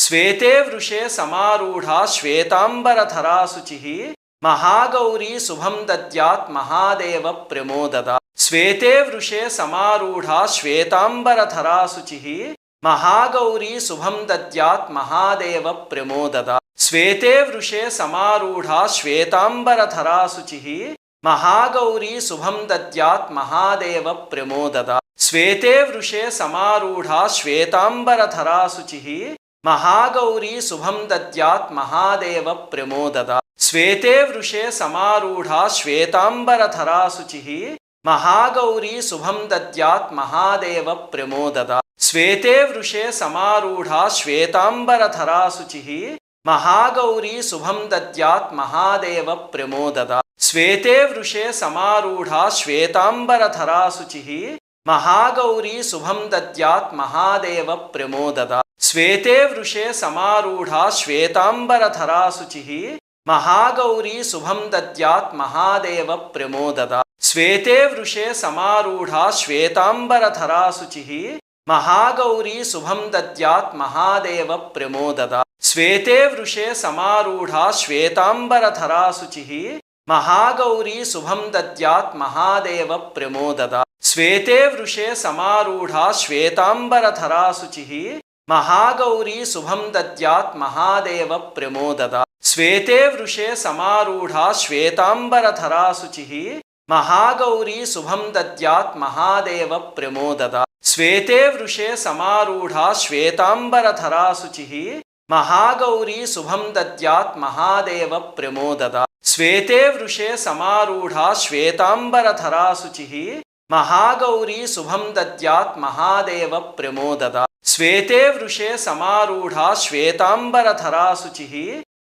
श्वेते वृषे समारूढ़ा श्वेतांबरधरा शुचिः महागौरी शुभं दद्यात् महादेव प्रमोददा। श्वेते वृषे समारूढ़ा श्वेतांबरधरा शुचिः महागौरी शुभं दद्यात् महादेव प्रमोददा। श्वेते वृषे समारूढ़ा श्वेतांबरधरा शुचिः महागौरी शुभं दद्यात् महादेव प्रमोददा। श्वेते वृषे समारूढ़ा श्वेतांबरधरा शुचिः महागौरी शुभं दद्यात् महादेव प्रमोददा। श्वेते वृषे समारूढ़ा श्वेतांबरधरा शुचिः महागौरी शुभं दद्यात् महादेव प्रमोददा। श्वेते वृषे समारूढ़ा श्वेतांबरधरा शुचिः महागौरी शुभं दद्यात् महादेव प्रमोददा। श्वेते वृषे समारूढ़ा श्वेतांबरधरा शुचिः महागौरी शुभं दद्यात् महादेव प्रमोददा। श्वेते वृषे समारूढ़ा श्वेतांबरधरा शुचिः महागौरी शुभं दद्यात् महादेव प्रमोददा। श्वेते वृषे समारूढ़ा श्वेतांबरधरा शुचिः महागौरी शुभं दद्यात् महादेव प्रमोददा। श्वेते वृषे समारूढ़ा श्वेतांबरधरा शुचिः महागौरी शुभं दद्यात् महादेव प्रमोददा। श्वेते वृषे समारूढ़ा श्वेतांबरधरा शुचिः महागौरी शुभं दद्यात् महादेव प्रमोददा। श्वेते वृषे समारूढ़ा श्वेतांबरधरा शुचिः महागौरी शुभं दद्यात् महादेव प्रमोददा। श्वेते वृषे समारूढ़ा श्वेतांबरधरा शुचिः महागौरी शुभं दद्यात् महादेव प्रमोददा। श्वेते वृषे समारूढ़ा श्वेतांबरधरा शुचिः महागौरी शुभं दद्यात् महादेव प्रमोददा। श्वेते वृषे समारूढ़ा श्वेतांबरधरा शुचिः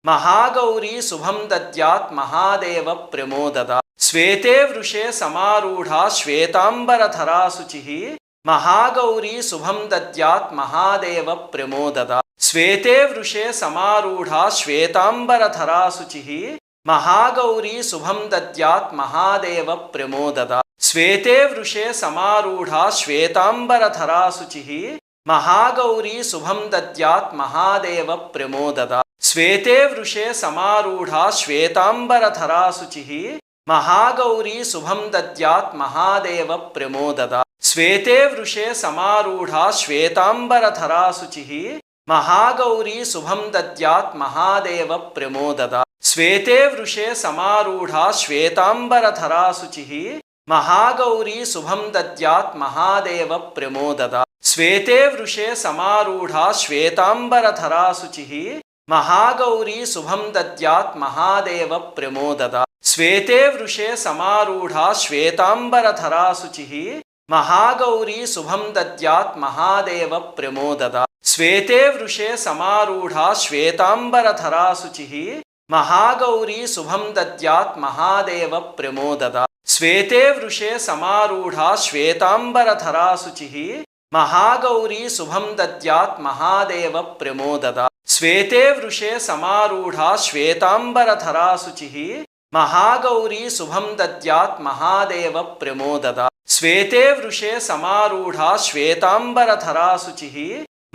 महागौरी शुभं दद्यात् महादेव प्रमोददा। श्वेते वृषे समारूढ़ा श्वेतांबरधरा शुचिः महागौरी शुभं दद्यात् महादेव प्रमोददा। श्वेते वृषे समारूढ़ा श्वेतांबरधरा शुचिः महागौरी शुभं दद्यात् महादेव प्रमोददा। श्वेते वृषे समारूढ़ा श्वेतांबरधरा शुचिः महागौरी शुभं दद्यात् महादेव प्रमोददा। श्वेते वृषे समारूढ़ा श्वेतांबरधरा शुचिः महागौरी शुभं दद्यात् महादेव प्रमोददा। श्वेते वृषे समारूढ़ा श्वेतांबरधरा शुचिः महागौरी शुभं दद्यात् महादेव प्रमोददा। श्वेते वृषे समारूढ़ा श्वेतांबरधरा शुचिः महागौरी शुभं दद्यात् महादेव प्रमोददा। श्वेते वृषे समारूढ़ा श्वेतांबरधरा शुचिः महागौरी शुभं दद्यात् महादेव प्रमोददा। श्वेते वृषे समारूढ़ा श्वेतांबरधरा शुचिः महागौरी शुभं दद्यात् महादेव प्रमोददा। श्वेते वृषे समारूढ़ा श्वेतांबरधरा शुचिः महागौरी शुभं दद्यात् महादेव प्रमोददा। श्वेते वृषे समारूढ़ा श्वेतांबरधरा शुचिः महागौरी शुभं दद्यात् महादेव प्रमोददा। श्वेते वृषे समारूढ़ा श्वेतांबरधरा शुचिः महागौरी शुभं दद्यात् महादेव प्रमोददा। श्वेते वृषे समारूढ़ा श्वेतांबरधरा शुचिः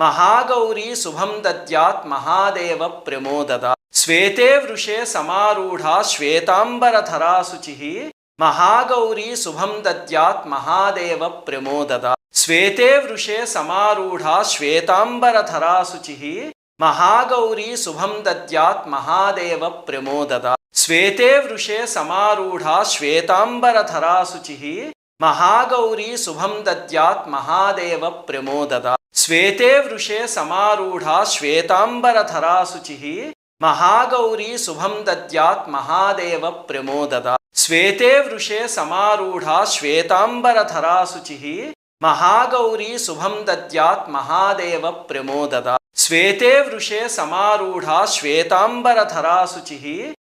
महागौरी शुभं दद्यात् महादेव प्रमोददा। श्वेते वृषे समारूढ़ा श्वेतांबरधरा शुचिः महागौरी शुभं दद्यात् महादेव प्रमोददा। श्वेते वृषे समारूढ़ा श्वेतांबरधरा शुचिः महागौरी शुभं दद्यात् महादेव प्रमोददा। श्वेते वृषे समारूढ़ा श्वेतांबरधरा शुचिः महागौरी शुभं दद्यात् महादेव प्रमोददा। श्वेते वृषे समारूढ़ा श्वेतांबरधरा शुचिः महागौरी शुभं दद्यात् महादेव प्रमोददा। श्वेते वृषे समारूढ़ा श्वेतांबरधरा शुचिः महागौरी शुभं दद्यात् महादेव प्रमोददा। श्वेते वृषे समारूढ़ा श्वेतांबरधरा शुचिः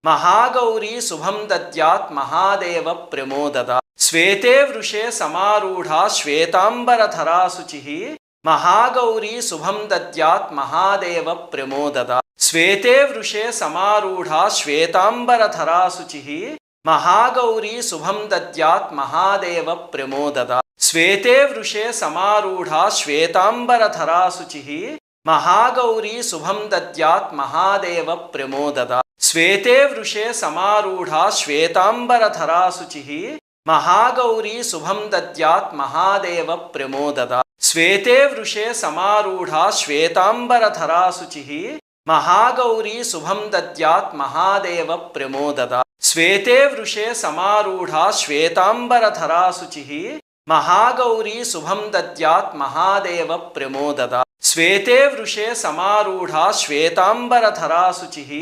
महागौरी शुभं दद्यात् महादेव प्रमोददा। श्वेते वृषे समारूढ़ा श्वेतांबरधरा शुचिः महागौरी शुभं दद्यात् महादेव प्रमोददा। श्वेते वृषे समारूढ़ा श्वेतांबरधरा शुचिः महागौरी शुभं दद्यात् महादेव प्रमोददा। श्वेते वृषे समारूढ़ा श्वेतांबरधरा शुचिः महागौरी शुभं दद्यात् महादेव प्रमोददात् श्वेते वृषे समारूढा श्वेतांबरधरा शुचिः महागौरी शुभं दद्यात् महादेव प्रमोददात् श्वेते वृषे समारूढा श्वेतांबरधरा शुचिः महागौरी शुभं दद्यात् महादेव प्रमोददात् श्वेते वृषे समारूढा श्वेतांबरधरा शुचिः महागौरी शुभं दद्यात् महादेव प्रमोददात् श्वेते वृषे समारूढा श्वेतांबरधरा शुचिः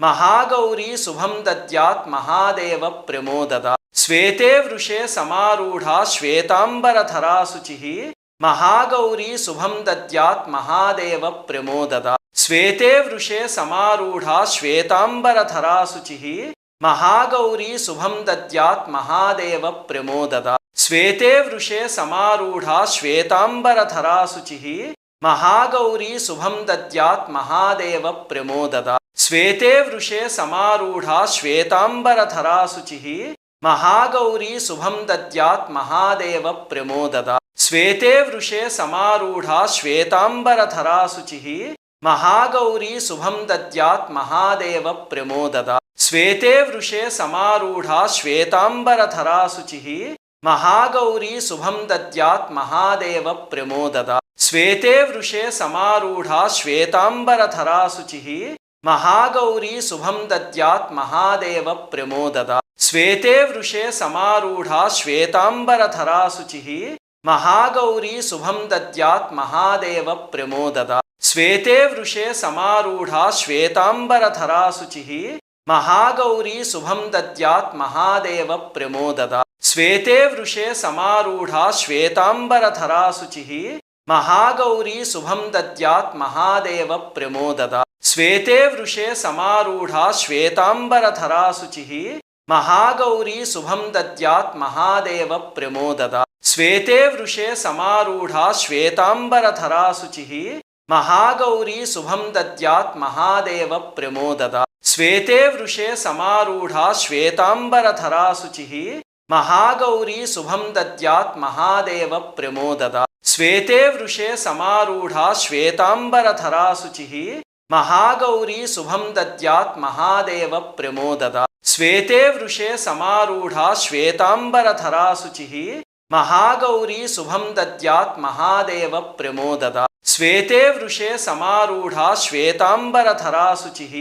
महागौरी शुभं दद्यात् महादेव प्रमोददात् श्वेते वृषे समारूढा श्वेतांबरधरा शुचिः महागौरी शुभं दद्यात् महादेव प्रमोददात् श्वेते वृषे समारूढा श्वेतांबरधरा शुचिः महागौरी शुभं दद्यात् महादेव प्रमोददात् श्वेते वृषे समारूढा श्वेतांबरधरा शुचिः महागौरी शुभं दद्यात् महादेव प्रमोददात् श्वेते वृषे समारूढा श्वेतांबरधरा शुचिः महागौरी शुभं दद्यात् महादेव प्रमोददात् श्वेते वृषे समारूढा श्वेतांबरधरा शुचिः महागौरी शुभं दद्यात् महादेव प्रमोददात् श्वेते वृषे समारूढा श्वेतांबरधरा शुचिः महागौरी शुभं दद्यात् महादेव प्रमोददात् श्वेते वृषे समारूढा श्वेतांबरधरा शुचिः महागौरी शुभं दद्यात् महादेव प्रमोददात् श्वेते वृषे समारूढा श्वेतांबरधरा शुचिः महागौरी शुभं दद्यात् महादेव प्रमोददात् श्वेते वृषे समारूढा श्वेतांबरधरा शुचिः महागौरी शुभं दद्यात् महादेव प्रमोददात् श्वेते वृषे समारूढा श्वेतांबरधरा शुचिः महागौरी शुभं दद्यात् महादेव प्रमोददात् श्वेते वृषे समारूढा श्वेतांबरधरा शुचिः महागौरी शुभं दद्यात् महादेव प्रमोददात् श्वेते वृषे समारूढा श्वेतांबरधरा शुचिः महागौरी शुभं दद्यात् महादेव प्रमोददात् श्वेते वृषे समारूढा श्वेतांबरधरा शुचिः महागौरी शुभं दद्यात् महादेव प्रमोददात् श्वेते वृषे समारूढा श्वेतांबरधरा शुचिः महागौरी शुभं दद्यात् महादेव प्रमोददात् श्वेते वृषे समारूढा श्वेतांबरधरा शुचिः महागौरी शुभं दद्यात् महादेव प्रमोददात् श्वेते वृषे समारूढा श्वेतांबरधरा शुचिः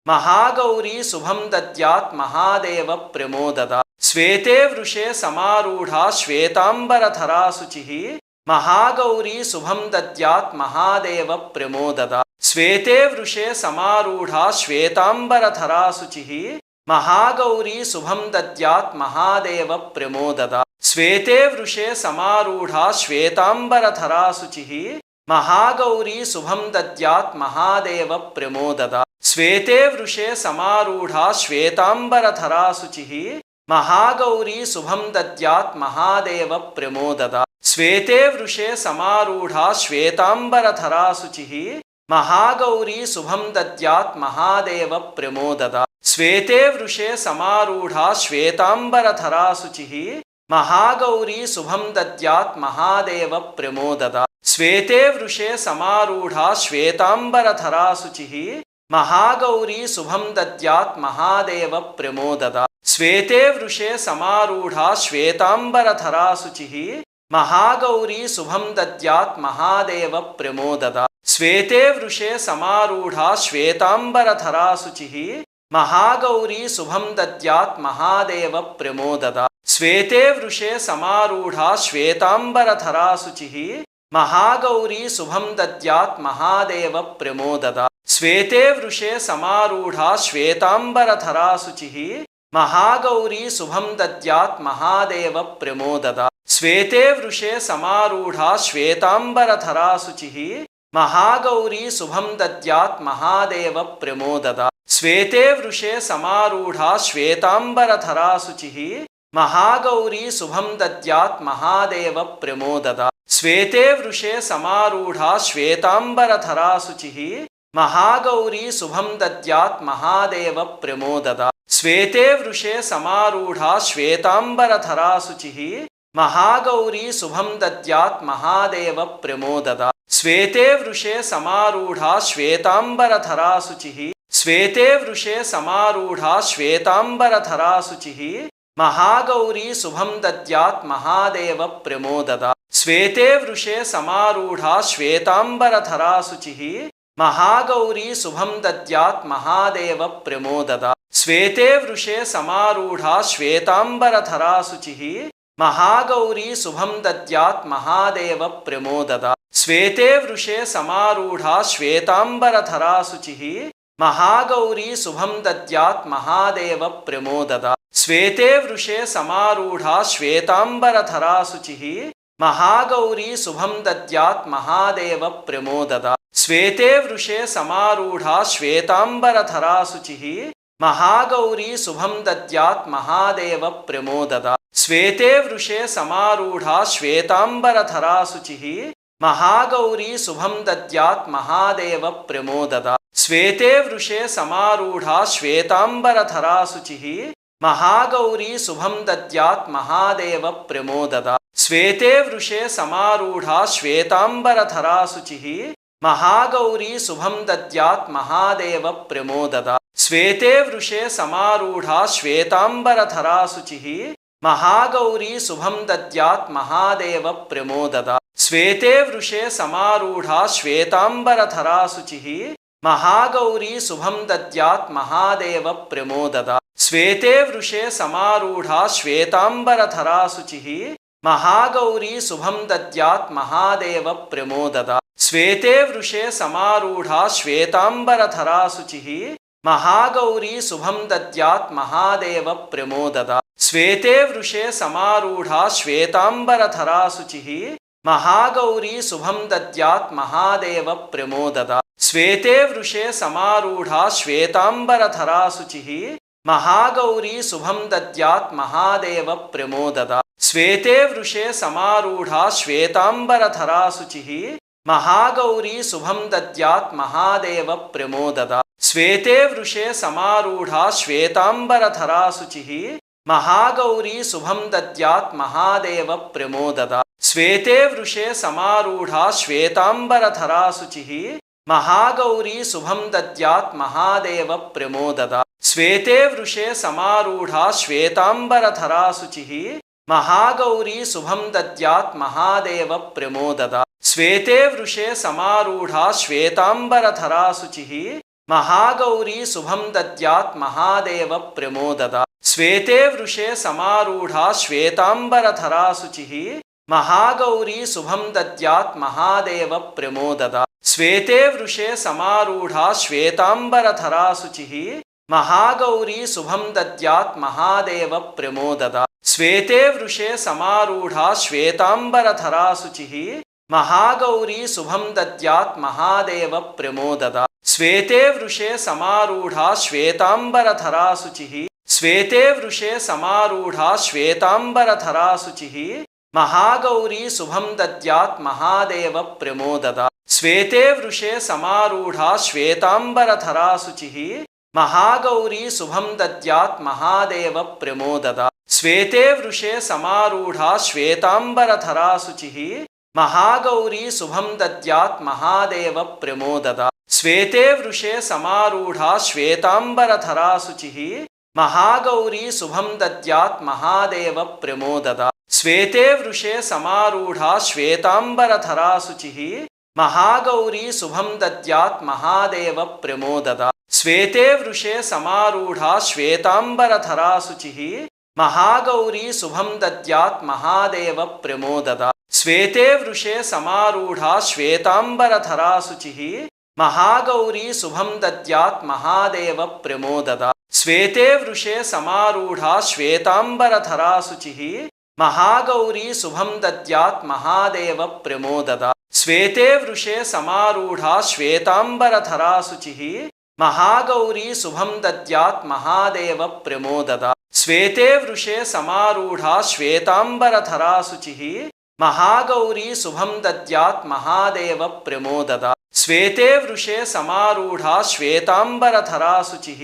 महागौरी शुभं दद्यात् महादेव प्रमोददात् श्वेते वृषे समारूढा श्वेतांबरधरा शुचिः महागौरी शुभं दद्यात् महादेव प्रमोददात् श्वेते वृषे समारूढा श्वेतांबरधरा शुचिः महागौरी शुभं दद्यात् महादेव प्रमोददात् श्वेते वृषे समारूढा श्वेतांबरधरा शुचिः महागौरी शुभं दद्यात् महादेव प्रमोददात् श्वेते वृषे समारूढा श्वेतांबरधरा शुचिः महागौरी शुभं दद्यात् महादेव प्रमोददात् श्वेते वृषे समारूढा श्वेतांबरधरा शुचिः महागौरी शुभं दद्यात् महादेव प्रमोददात् श्वेते वृषे समारूढा श्वेतांबरधरा शुचिः महागौरी शुभं दद्यात् महादेव प्रमोददात् श्वेते वृषे समारूढा श्वेतांबरधरा शुचिः महागौरी शुभं दद्यात् महादेव प्रमोददात् श्वेते वृषे समारूढा श्वेतांबरधरा शुचिः महागौरी शुभं दद्यात् महादेव प्रमोददात् श्वेते वृषे समारूढा श्वेतांबरधरा शुचिः महागौरी शुभं दद्यात् महादेव प्रमोददात् श्वेते वृषे समारूढा श्वेतांबरधरा शुचिः महागौरी शुभं दद्यात् महादेव प्रमोददात् श्वेते वृषे समारूढा श्वेतांबरधरा शुचिः महागौरी शुभं दद्यात् महादेव प्रमोददात् श्वेते वृषे समारूढा श्वेतांबरधरा शुचिः महागौरी शुभं दद्यात् महादेव प्रमोददात् श्वेते वृषे समारूढा श्वेतांबरधरा शुचिः महागौरी शुभं दद्यात् महादेव प्रमोददात् श्वेते वृषे समारूढा श्वेतांबरधरा शुचिः महागौरी शुभं दद्यात् महादेव प्रमोददात् श्वेते वृषे समारूढा श्वेतांबरधरा शुचिः महागौरी शुभं दद्यात् महादेव प्रमोददात् श्वेते वृषे समारूढा श्वेतांबरधरा शुचिः श्वेते वृषे समारूढा श्वेतांबरधरा शुचिः महागौरी शुभं दद्यात् महादेव प्रमोददात् श्वेते वृषे समारूढा श्वेतांबरधरा शुचिः महागौरी शुभं दद्यात् महादेव प्रमोददात् श्वेते वृषे समारूढा श्वेतांबरधरा शुचिः महागौरी शुभं दद्यात् महादेव प्रमोददात् श्वेते वृषे समारूढा श्वेतांबरधरा शुचिः महागौरी शुभं दद्यात् महादेव प्रमोददात् श्वेते वृषे समारूढा श्वेतांबरधरा शुचिः महागौरी शुभं दद्यात् महादेव प्रमोददात् श्वेते वृषे समारूढा श्वेतांबरधरा शुचिः महागौरी शुभं दद्यात् महादेव प्रमोददात् श्वेते वृषे समारूढा श्वेतांबरधरा शुचिः महागौरी शुभं दद्यात् महादेव प्रमोददात् श्वेते वृषे समारूढा श्वेतांबरधरा शुचिः महागौरी शुभं दद्यात् महादेव प्रमोददात् श्वेते वृषे समारूढा श्वेतांबरधरा शुचिः महागौरी शुभं दद्यात् महादेव प्रमोददात् श्वेते वृषे समारूढा श्वेतांबरधरा शुचिः महागौरी शुभं दद्यात् महादेव प्रमोददात् श्वेते वृषे समारूढा श्वेतांबरधरा शुचिः महागौरी शुभं दद्यात् महादेव प्रमोददात् श्वेते वृषे समारूढा श्वेतांबरधरा शुचिः महागौरी शुभं दद्यात् महादेव प्रमोददात् श्वेते वृषे समारूढा श्वेतांबरधरा शुचिः महागौरी शुभं दद्यात् महादेव प्रमोददात् श्वेते वृषे समारूढा श्वेतांबरधरा शुचिः महागौरी शुभं दद्यात् महादेव प्रमोददात् श्वेते वृषे समारूढा श्वेतांबरधरा शुचिः महागौरी शुभं दद्यात् महादेव प्रमोददात् श्वेते वृषे समारूढा श्वेतांबरधरा शुचिः महागौरी शुभं दद्यात् महादेव प्रमोददात् श्वेते वृषे समारूढा श्वेतांबरधरा शुचिः महागौरी शुभं दद्यात् महादेव प्रमोददात् श्वेते वृषे समारूढा श्वेतांबरधरा शुचिः महागौरी शुभं दद्यात् महादेव प्रमोददात् श्वेते वृषे समारूढा श्वेतांबरधरा शुचिः महागौरी शुभं दद्यात् महादेव प्रमोददात् श्वेते वृषे समारूढा श्वेतांबरधरा शुचिः महागौरी शुभं दद्यात् महादेव प्रमोददात् श्वेते वृषे समारूढा श्वेतांबरधरा शुचिः महागौरी शुभं दद्यात् महादेव प्रमोददात् श्वेते वृषे समारूढा श्वेतांबरधरा शुचिः महागौरी शुभं दद्यात् महादेव प्रमोददात् श्वेते वृषे समारूढा श्वेतांबरधरा शुचिः महागौरी शुभं दद्यात् महादेव प्रमोददात् श्वेते वृषे समारूढा श्वेतांबरधरा शुचिः श्वेते वृषे समारूढा श्वेतांबरधरा शुचिः महागौरी शुभं दद्यात् महादेव प्रमोददात् श्वेते वृषे समारूढा श्वेतांबरधरा शुचिः महागौरी शुभं दद्यात् महादेव प्रमोददात् श्वेते वृषे समारूढा श्वेतांबरधरा शुचिः महागौरी शुभं दद्यात् महादेव प्रमोददात् श्वेते वृषे समारूढा श्वेतांबरधरा शुचिः महागौरी शुभं दद्यात् महादेव प्रमोददात् श्वेते वृषे समारूढा श्वेतांबरधरा शुचिः महागौरी शुभं दद्यात् महादेव प्रमोददात् श्वेते वृषे समारूढा श्वेतांबरधरा शुचिः महागौरी शुभं दद्यात् महादेव प्रमोददात् श्वेते वृषे समारूढा श्वेतांबरधरा शुचिः महागौरी शुभं दद्यात् महादेव प्रमोददात् श्वेते वृषे समारूढा श्वेतांबरधरा शुचिः महागौरी शुभं दद्यात् महादेव प्रमोददात् श्वेते वृषे समारूढा श्वेतांबरधरा शुचिः महागौरी शुभं दद्यात् महादेव प्रमोददात् श्वेते वृषे समारूढा श्वेतांबरधरा शुचिः महागौरी शुभं दद्यात् महादेव प्रमोददात् श्वेते वृषे समारूढा श्वेतांबरधरा शुचिः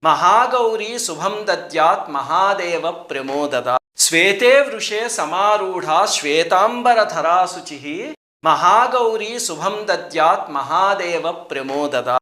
महागौरी शुभं दद्यात् महादेव प्रमोददात् श्वेते वृषे समारूढ़ा श्वेतांबरधरा शुचिः महागौरी शुभं दद्यात् महादेव प्रमोददात्।